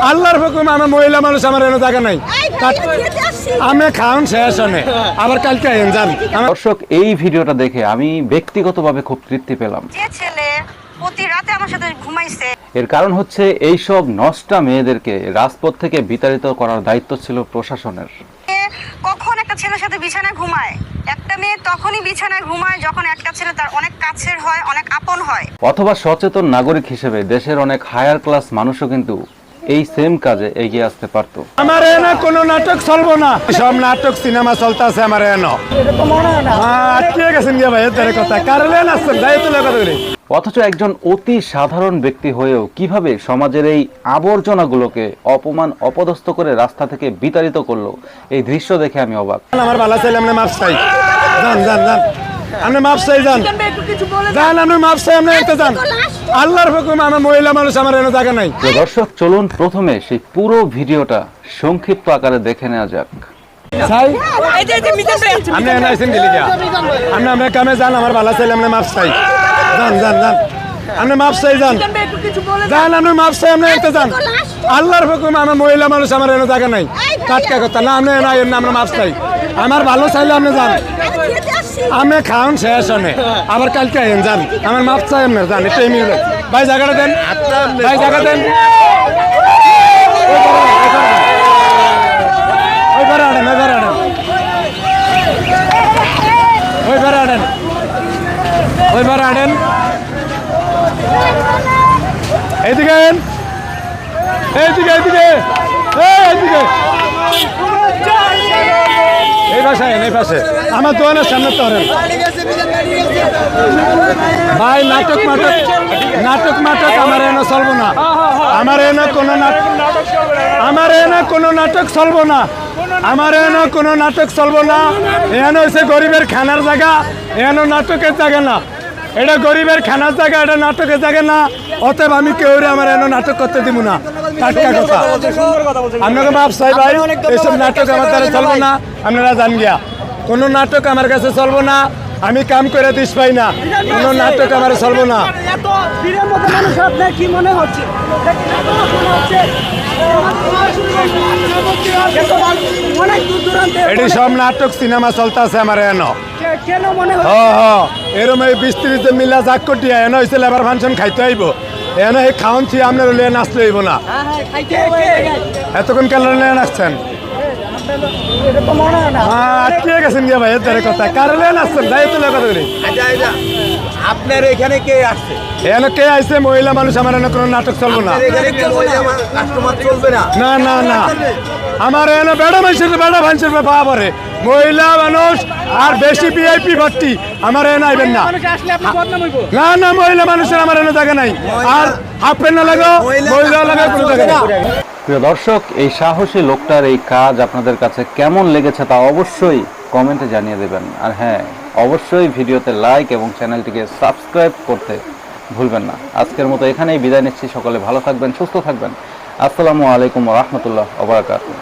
আল্লাহর হুকুম আমার মহিলা মানুষ আমার এনে জায়গা নাই আমি খাওন শেষ হনে আবার কালকে আইন যান। দর্শক, এই ভিডিওটা দেখে আমি ব্যক্তিগতভাবে খুব তৃপ্তি পেলাম। যে ছেলে প্রতি রাতে আমার সাথে ঘুমাইছে, এর কারণ হচ্ছে এইসব নষ্টা মেয়েদেরকে রাজপথ থেকে বিতাড়িত করার দায়িত্ব ছিল প্রশাসনের। কখন একটা ছেলের সাথে বিছানায় ঘুমায়, একটা মেয়ে তখনই বিছানায় ঘুমায় যখন একটা ছেলে তার অনেক কাছের হয়, অনেক আপন হয়। অথবা সচেতন নাগরিক হিসেবে দেশের অনেক হায়ার ক্লাস মানুষও কিন্তু এই সেম কাজে এগিয়ে আসতে পারত। আমার এনে কোনো নাটক চলবো না, সব নাটক সিনেমা চলতেছে আমার এনে আটকে গেছেন গিয়ে ভাই এর কথা কারণে আসছেন দায়িত্ব কথা বলি। অথচ একজন অতি সাধারণ ব্যক্তি হয়েও কিভাবে সমাজের এই আবর্জনাগুলোকে অপমান অপদস্থ করে রাস্তা থেকে বিতাড়িত করলো, এই দৃশ্য দেখে আমি অবাক। আমার ভালো চাইলে আপনি মাপ চাই, যান যান যান আপনি মাপ চাই, যান যান আপনি মাপ চাই, আপনি এতে যান। আল্লাহর হুকুম আমার মহিলা মানুষ আমার এনে জায়গা নাই। তো দর্শক, চলুন প্রথমে সেই পুরো ভিডিওটা সংক্ষিপ্ত আকারে দেখে নেওয়া যাক। আপনি এনে আইসেন গেলি যা আপনি আমরা কামে যান, আমার ভালো চাইলে আপনি মাপ চাই, যান যান যান আপনি মাপ চাই, যান যান আপনি মাপ চাই, আপনি এতে যান। আল্লাহর হুকুম আমার মহিলা মানুষ আমার এনে জায়গা নাই, টাটকা কথা না আপনি এনে আইন না, আমরা মাপ চাই, আমার ভালো চাইলে আপনি যান। আমি খাওন শেষ হনে আবার কালকে আইন যান, আমার মাপ চাই আপনার যান, এটাই মিলবে। ভাই জায়গাটা দেন, ভাই জায়গা দেন, ওই ঘরে আনেন, ওই ঘরে আনেন, ওই ঘরে আনেন, ওই ঘরে আনেন, এইদিকে আইন, এইদিকে এইদিকে এইদিকে, এই পাশে আইন, এই পাশে আমার দোকানের সামনে তো হরেন ভাই। নাটক মাটক নাটক মাটক আমার এনে চলবো না, আমার এনে কোনো নাটক, আমার এনে কোনো নাটক চলবো না, আমার এনে কোনো নাটক চলবো না। এখানে হচ্ছে গরিবের খানার জায়গা, এখানে নাটকের জায়গা না, এটা গরিবের খানার জায়গা, এটা নাটকের জায়গা না। অতএব আমি কেউ আমার এনে নাটক করতে দিব না, টাটকা কথা। আপনাকে মাপ চাই ভাই, এইসব নাটক আমার দ্বারা চলবো না, আপনারা জান গিয়া। কোনো নাটক আমার কাছে চলবো না, আমি কাম করে দিস পাই না, কোনো নাটক আমার চলবো না। এটি সব নাটক সিনেমা চলতেছে আমার এনো, এরম এই বিস্তৃত মিলা যাক কটিয়া এনে হয়েছে লেবার ফাংশন খাইতে আইব, এনে এই খাওন ছি আপনার লিয়ে নাচলে হইব না। এতক্ষণ কেন নাচছেন আটকে গেছেন গিয়ে ভাই এর কথা কারণে আসছেন দায়িত্ব কথা বলি। আপনার এখানে কে আসছে? এনে কে আইছে? মহিলা মানুষ, আমার এনে কোনো নাটক চলবো না, চলবে না। না না না আমার এনে বেড়া মানুষের বেড়া ভাঙছেন পাওয়া পরে মহিলা মানুষ আর বেশি ভিআইপি ভর্তি আমার এনে আইবেন না, না না মহিলা মানুষের আমার এনে জায়গা নাই, আর হাফের না লাগো মহিলা লাগা কোনো জায়গা নাই। প্রিয় দর্শক, এই সাহসী লোকটার এই কাজ আপনাদের কাছে কেমন লেগেছে তা অবশ্যই কমেন্টে জানিয়ে দেবেন। আর হ্যাঁ, অবশ্যই ভিডিওতে লাইক এবং চ্যানেলটিকে সাবস্ক্রাইব করতে ভুলবেন না। আজকের মতো এখানেই বিদায় নিচ্ছি, সকলে ভালো থাকবেন, সুস্থ থাকবেন। আসসালামু আলাইকুম ওয়া রাহমাতুল্লাহি ওয়া বারাকাতুহু।